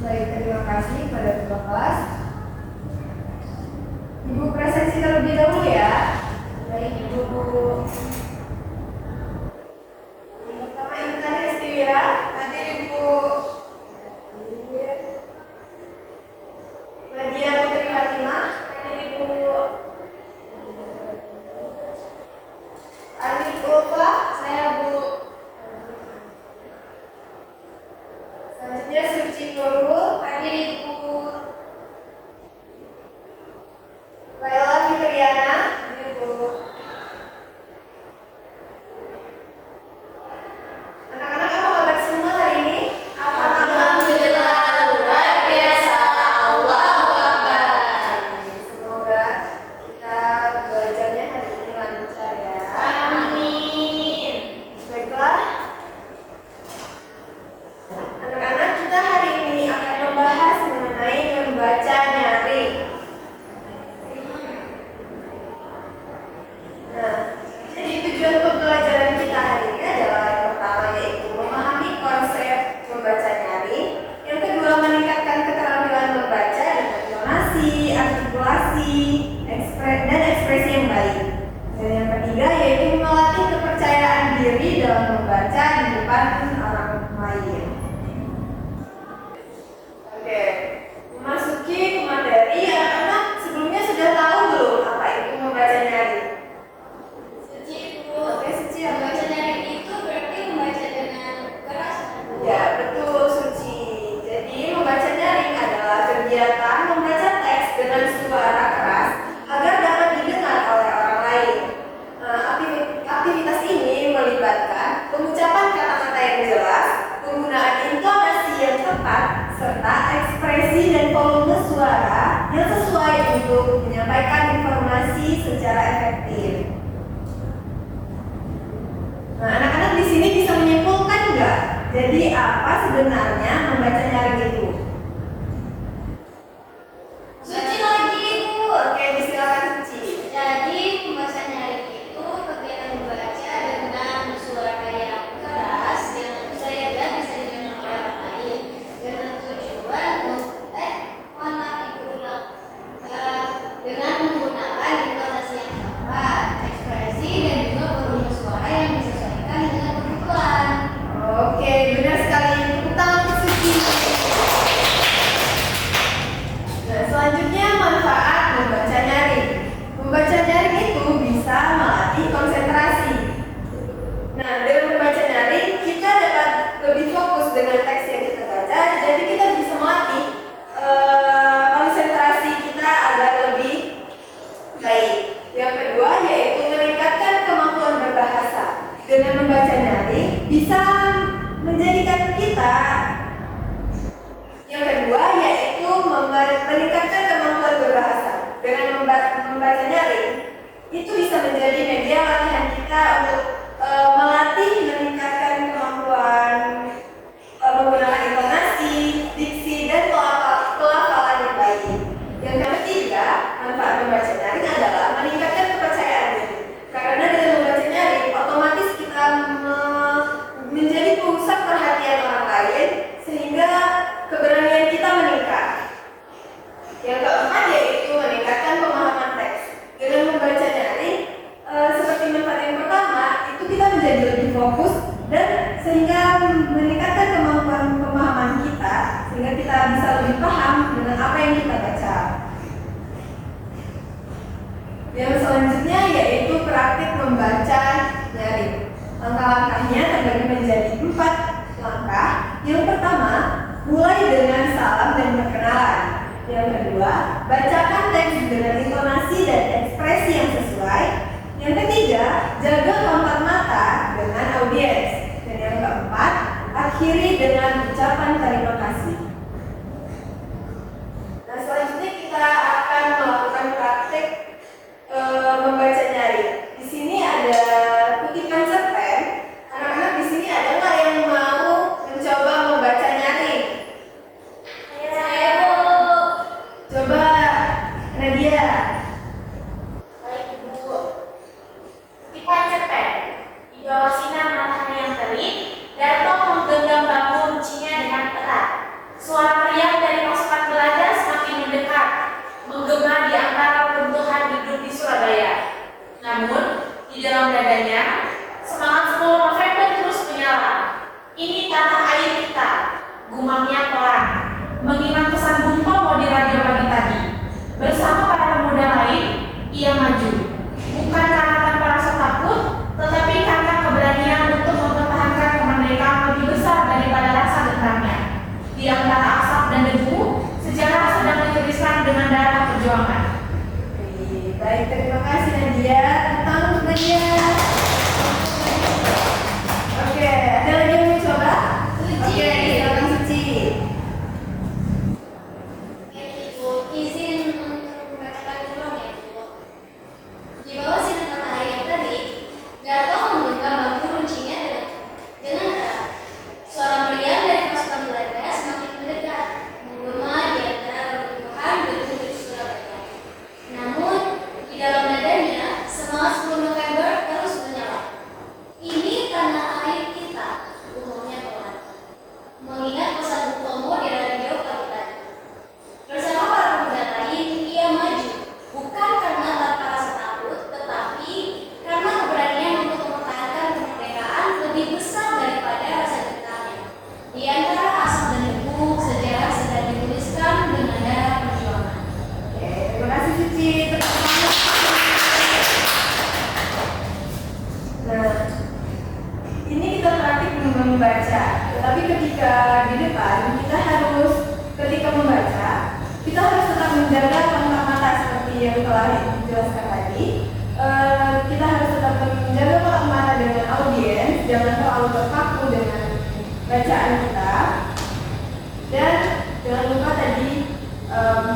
Baik, terima kasih kepada ketua kelas. Ibu presensi terlebih dahulu ya. Baik, Ibu. Yang pertama Intan Ristiwira, nanti Ibu Nadia Putri Fatimah, nanti Ibu Arif Ulfa, saya Bu. Selanjutnya Suci Nurul, nanti Ibu Laila Fitriana, Ibu. Anak-anak apa kabar semua hari ini? Alhamdulillah, luar biasa. Allahu Akbar. Semoga kita belajarnya hari ini lancar ya. Amin. Baiklah. Anak-anak, kita hari ini akan membahas mengenai membaca nyaring. Nah, jadi tujuan pembelajaran kita hari ini adalah yang pertama yaitu memahami konsep membaca nyaring, yang kedua meningkatkan keterampilan membaca dengan intonasi, artikulasi, dan ekspresi yang baik, dan yang ketiga yaitu melatih kepercayaan diri dalam membaca di depan orang lain. Oke, memasuki ke materi, anak-anak sebelumnya sudah tahu belum apa itu membaca nyaring? Suci Ibu. Oke, Suci, apa? Membaca nyaring itu berarti membaca dengan keras. Ya, betul Suci. Jadi membaca nyaring adalah kegiatan membaca teks dengan suara keras agar dapat didengar oleh orang lain. Aktivitas ini melibatkan pengucapan kata-kata yang jelas, penggunaan intonasi yang tepat, serta ekspresi dan volume suara yang sesuai untuk menyampaikan informasi secara efektif. Nah, anak-anak di sini bisa menyimpulkan nggak? Jadi apa sebenarnya membaca nyaring itu? Suci lagi Ibu. Oke, silakan Suci. Jadi membaca nyaring itu kegiatan membaca dengan suara yang keras yang tentu saja bisa didengar oleh orang lain dengan tujuan mana Ibu ulang. Dengan menggunakan intonasi yang tepat, ekspresi dan juga volume suara yang disesuaikan dengan kebutuhan. Oke, benar sekali. Tepuk tangan untuk Suci. Nah, selanjutnya manfaat membaca nyaring. Membaca nyaring itu bisa melatih konsentrasi. Nah, dengan membaca nyaring kita dapat lebih fokus dengan teks yang kita baca. Jadi kita bisa melatih konsentrasi kita agar lebih baik. Yang kedua yaitu meningkatkan kemampuan berbahasa. Dengan membaca nyaring bisa menjadikan kita. Yang kedua yaitu meningkatkan kemampuan berbahasa. Dengan membaca nyaring itu bisa menjadi media latihan kita untuk melatih meningkatkan kemampuan menggunakan intonasi, diksi, dan pelafalan yang baik. Yang ketiga, manfaat membaca nyaring adalah meningkatkan kepercayaan diri. Karena dengan membaca nyaring, otomatis kita menjadi pusat perhatian orang lain, sehingga keberanian kita meningkat. Yang keempat yaitu meningkatkan pemahaman teks. Dengan membaca nyaring, seperti manfaat yang pertama, itu kita menjadi lebih fokus dan sehingga meningkatkan kemampuan pemahaman kita, sehingga kita bisa lebih paham dengan apa yang kita baca. Yang selanjutnya yaitu praktik membaca nyaring. Langkah-langkahnya terbagi menjadi 4 langkah. Yang pertama, mulai dengan salam dan perkenalan. Yang kedua, bacakan teks dengan intonasi dan ekspresi yang sesuai. Yang ketiga, jaga kontak mata dengan audiens. Dan yang keempat, akhiri dengan ucapan terima kasih. Nah, selanjutnya kita akan melakukan praktik membaca nyaring. Di sini ada kutipan cerpen. Anak-anak di sini ada nggak yang mau mencoba membaca nyaring? Saya Bu. Coba Nadia. Baik Ibu. Kutipan cerpen. Indo sinar matahari yang terik, Darto menggenggam bambu runcinya dengan erat. bergema di antara runtuhan gedung di Surabaya. Namun, di dalam dadanya, semangat 10 November terus menyala. Ini tanah air kita, gumamnya pelan, mengingat pesan Bung Tomo di radio pagi tadi. Bersama para pemuda lain, ia maju. Bukan karena tanpa rasa takut, tetapi karena keberanian untuk mempertahankan kemerdekaan lebih besar daripada rasa dendamnya. Di antara asap dan debu, sejarah sedang dituliskan dengan darah perjuangan. Baik, terima kasih Nadia. Tentang Nadia. Oke, ada lagi yang mau coba? Oke, silakan Suci. Ibu izin untuk mengatakan dulu ya Ibu. Di bawah sinar matahari yang terik, Gatot membuka bangku runcinya dengan erat. Suara meriam dari pasukan Belanda semakin mendekat, menggema di antara runtuhan gedung di Surabaya. Namun, di dalam dadanya, semangat 10 November terus menyala. Ini tanah air kita, umumnya pelan. Mengingat pesan Bung Tomo di radio pagi tadi. Bersama para pemuda lain, ia maju, bukan karena tanpa rasa takut, tetapi karena keberanian untuk mempertahankan kemerdekaan lebih besar daripada rasa dendamnya. Di antara asap dan debu, sejarah sedang dituliskan dengan darah perjuangan. Oke, terima kasih Suci. Tepuk tangan. Nah, ini kita praktik membaca. Tetapi ketika di depan, ketika membaca, kita harus tetap menjaga kontak mata seperti yang telah dijelaskan tadi. Kita harus tetap menjaga kontak mata dengan audiens, jangan terlalu terpaku dengan bacaan kita. Dan jangan lupa tadi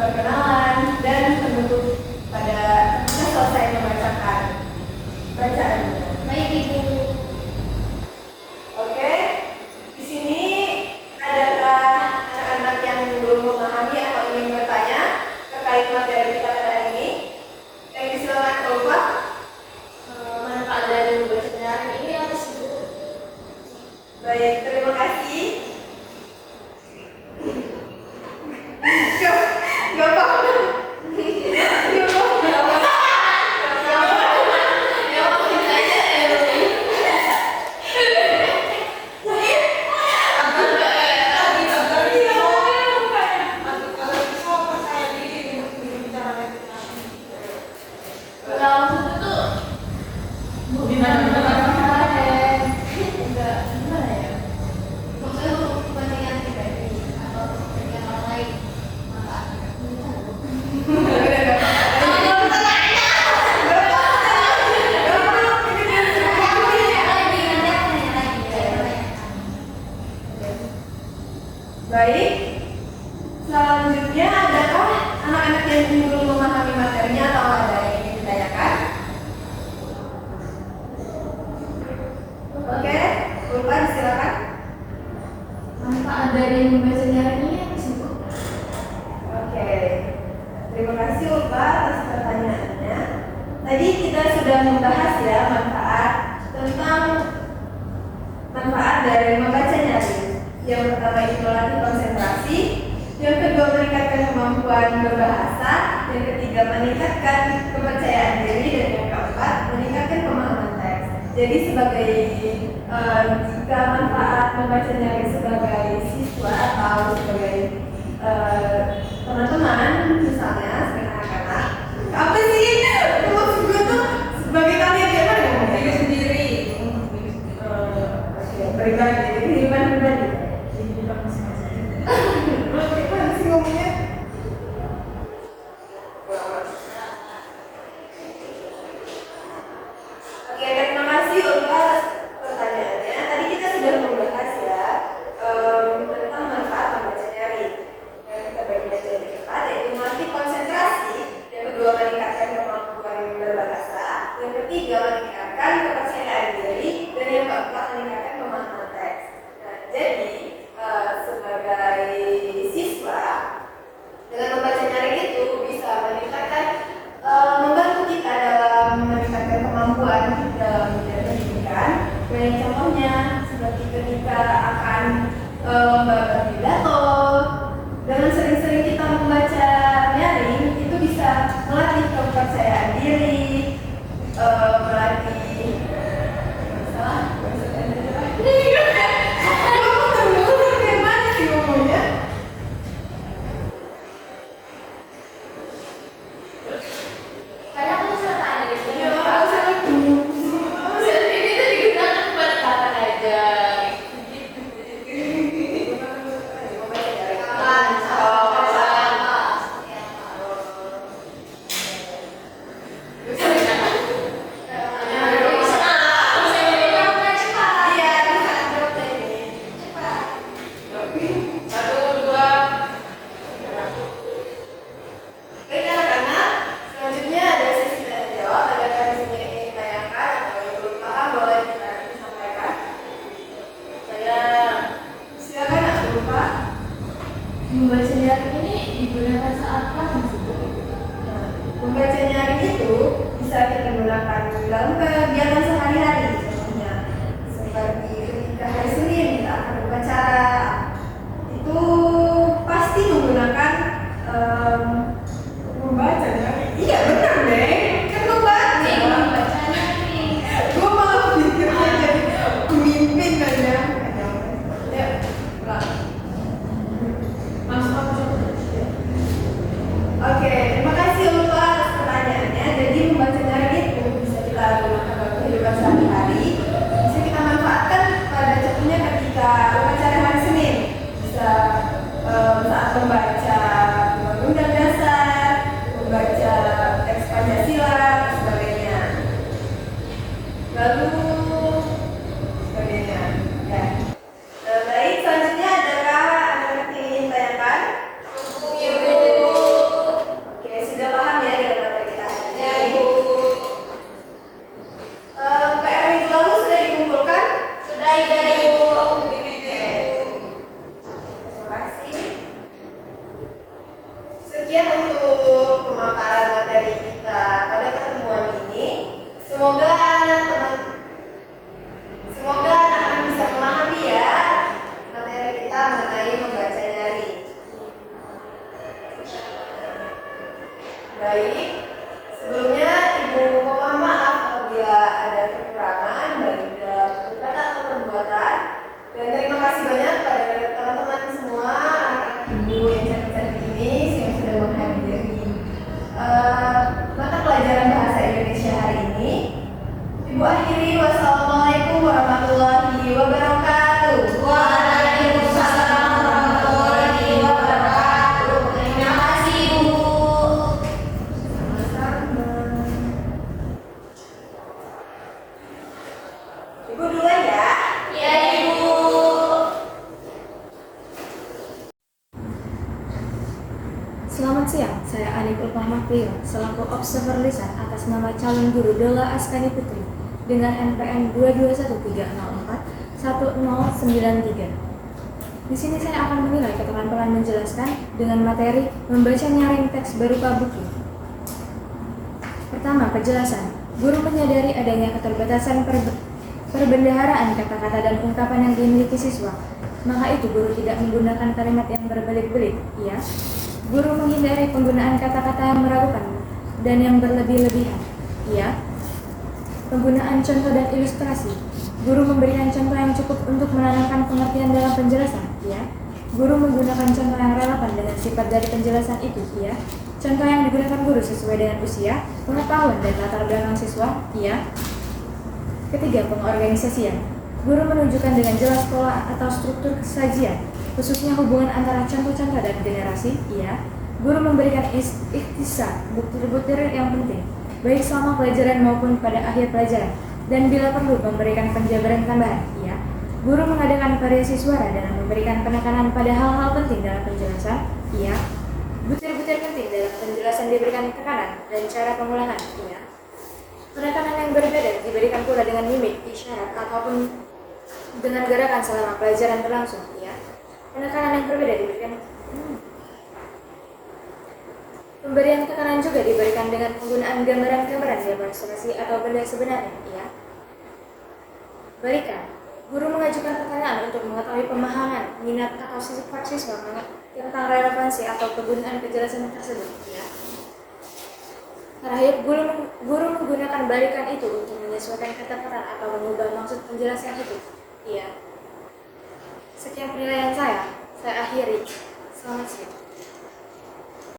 perkenalan dan penutup pada kita selesai membacakan bacaannya. Baik Ibu. Oke, di sini adakah anak-anak yang belum memahami atau ingin bertanya terkait materi kita pada hari ini? Yang disilakan keluar. Manfaat dari membaca sejarah ini apa sih Bu? Baik, terima kasih. Gak apa-apa. Maksudnya untuk kepentingan pribadi atau kepentingan orang lain? Baik, selanjutnya adakah anak-anak yang belum memahami materinya atau ada yang ingin ditanyakan? Oke, Ulpan silakan. Manfaat dari membaca sejarah ini apa sih Bu? Oke, terima kasih Ulpa atas pertanyaannya. Tadi kita sudah membahas ya manfaat dari membaca nyaring. Yang pertama itu melatih konsentrasi, yang kedua meningkatkan kemampuan berbahasa, yang ketiga meningkatkan kepercayaan diri, dan yang keempat meningkatkan pemahaman teks. Jadi jika manfaat membaca nyaring sebagai siswa atau sebagai teman-teman, misalnya sebagai anak-anak, apa sih maksud gue tuh sebagai kalian yang mana ngomong diri sendiri, pribadi, kehidupan pribadi. Gimana sih ngomongnya? Oke, terima kasih Ulfa atas pertanyaannya. Tadi kita sudah membahas ya tentang manfaat membaca nyaring. Yang kita bagi aja di depan, yaitu melatih konsentrasi, yang kedua meningkatkan kemampuan berbahasa, yang ketiga meningkatkan kepercayaan diri, dan yang keempat meningkatkan pemahaman teks. Nah, jadi sebagai siswa dengan membaca nyaring itu bisa membantu kita dalam meningkatkan kemampuan dalam bidang pendidikan. Banyak contohnya seperti ketika akan lomba pidato, dengan sering-sering kita membaca nyaring itu bisa nyaring ini digunakan saat kapan sih? Membaca nyaring itu bisa kita gunakan dalam kegiatan sehari-hari, contohnya seperti ketika hari Senin kita akan berbicara, itu pasti menggunakan membaca nyaring. Iya benar deh, kan membaca. Membaca nyaring. Gue malah pikirnya jadi pemimpin aja. Ya, ulang. Langsung aku coba. Oke, terima kasih untuk atas pertanyaannya. Jadi membaca nyaring itu bisa kita gunakan dalam kehidupan sehari-hari. Bisa kita manfaatkan pada contohnya ketika upacara hari Senin. Bisa saat membaca Undang-Undang Dasar, membaca teks Pancasila, dan sebagainya. Lalu sebagainya. Ya. Baik, selanjutnya adakah ada yang ingin tanyakan? Oke, sudah paham ya dengan materi kita hari ini? PR minggu lalu sudah dikumpulkan? Sudah Ibu. Terima kasih. Sekian untuk pemaparan materi kita pada pertemuan ini. Semoga anak-anak bisa memahami ya materi kita mengenai membaca nyaring. Baik, sebelumnya Ibu mohon maaf apabila ada kekurangan baik dalam kata atau perbuatan. Dan terima kasih banyak pada teman-teman semua, anak-anak Ibu yang cantik-cantik ini yang sudah menghadiri mata pelajaran bahasa Indonesia hari ini. Ibu akhiri, wassalamualaikum warahmatullahi wabarakatuh. Waalaikumsalam warahmatullahi wabarakatuh. Terima kasih Ibu. Sama-sama. Ibu duluan ya. Ya Ibu. Selamat siang, saya Anif Ulfahma Priyo, selaku observer lisan atas nama calon guru Dola Askani Putri dengan NPM 22130411093. Di sini saya akan menilai keterampilan menjelaskan dengan materi membaca nyaring teks berupa buku. Pertama, penjelasan. Guru menyadari adanya keterbatasan perbendaharaan kata-kata dan ungkapan yang dimiliki siswa. Maka itu guru tidak menggunakan kalimat yang berbelit-belit. Ya, guru menghindari penggunaan kata-kata yang meragukan dan yang berlebih-lebihan. Ya, penggunaan contoh dan ilustrasi. Guru memberikan contoh yang cukup untuk menanamkan pengertian dalam penjelasan. Ya, guru menggunakan contoh yang relevan dengan sifat dari penjelasan itu. Ya, contoh yang digunakan guru sesuai dengan usia, pengetahuan dan latar belakang siswa. Ya. Ketiga, pengorganisasian. Guru menunjukkan dengan jelas pola atau struktur sajian, khususnya hubungan antara contoh-contoh dan generasi. Ya. Guru memberikan ikhtisar, butir-butir yang penting, baik selama pelajaran maupun pada akhir pelajaran, dan bila perlu memberikan penjabaran tambahan. Ya. Guru mengadakan variasi suara dan memberikan penekanan pada hal-hal penting dalam penjelasan. Ya. Butir-butir penting dalam penjelasan diberikan tekanan dan cara pengulangan. Ya. Penekanan yang berbeda diberikan pula dengan mimik, isyarat, ataupun dengan gerakan selama pelajaran berlangsung. Ya. Penekanan yang berbeda diberikan. Pemberian tekanan juga diberikan dengan penggunaan gambaran-gambaran demonstrasi atau benda sebenarnya. Ya. Balikan. Guru mengajukan pertanyaan untuk mengetahui pemahaman, minat atau sifat siswa tentang relevansi atau kegunaan penjelasan tersebut. Ya. Terakhir, guru menggunakan balikan itu untuk menyesuaikan kata-kata atau mengubah maksud penjelasan itu. Iya. Sekian penilaian saya akhiri. Selamat siang.